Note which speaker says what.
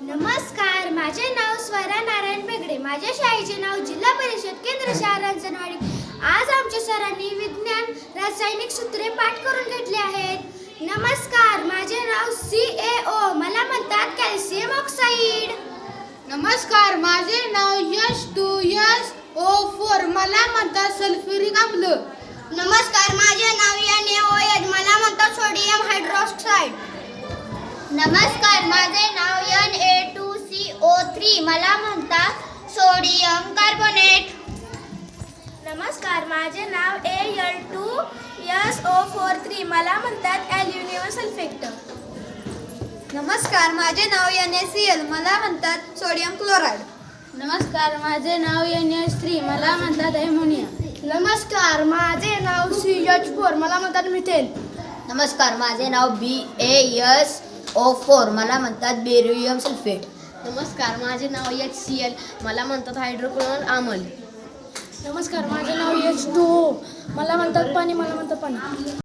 Speaker 1: नमस्कार, माझे नाव स्वरा नारायण बेगडे. माझ्या शाळेचे नाव जिल्हा परिषद केंद्र शाळा रांजणवाडी. आज आमच्या सरांनी विज्ञान रासायनिक सूत्रे पाठ करून घेतली आहेत. नमस्कार, माझे नाव CaO. मला म्हणतात कॅल्शियम ऑक्साईड.
Speaker 2: नमस्कार, माझे नाव H2SO4. मला म्हणतात सल्फ्युरिक आम्ल.
Speaker 1: नमस्कार, माझे नाव NaOH. मला म्हणतात सोडियम हायड्रॉक्साईड. नमस्कार, माझे नाव Na2CO3. मला म्हणतात सोडियम कार्बोनेट. नमस्कार, माझे नाव Al2SO43. मला म्हणतात ॲल्युमिनियम सल्फेट.
Speaker 2: नमस्कार, माझे नाव NaCl. मला म्हणतात सोडियम क्लोराईड.
Speaker 3: नमस्कार, माझे नाव NH3. मला म्हणतात ॲमोनिया.
Speaker 1: नमस्कार, माझे नाव CH4. मला म्हणतात मिथेन.
Speaker 4: नमस्कार, माझे नाव BaSO4. मला म्हणतात बेरियम सल्फेट.
Speaker 3: नमस्कार, माझे नाव HCl. मला म्हणतात हायड्रोक्लोरिक आम्ल.
Speaker 1: नमस्कार, माझे नाव H2O. मला म्हणतात पाणी.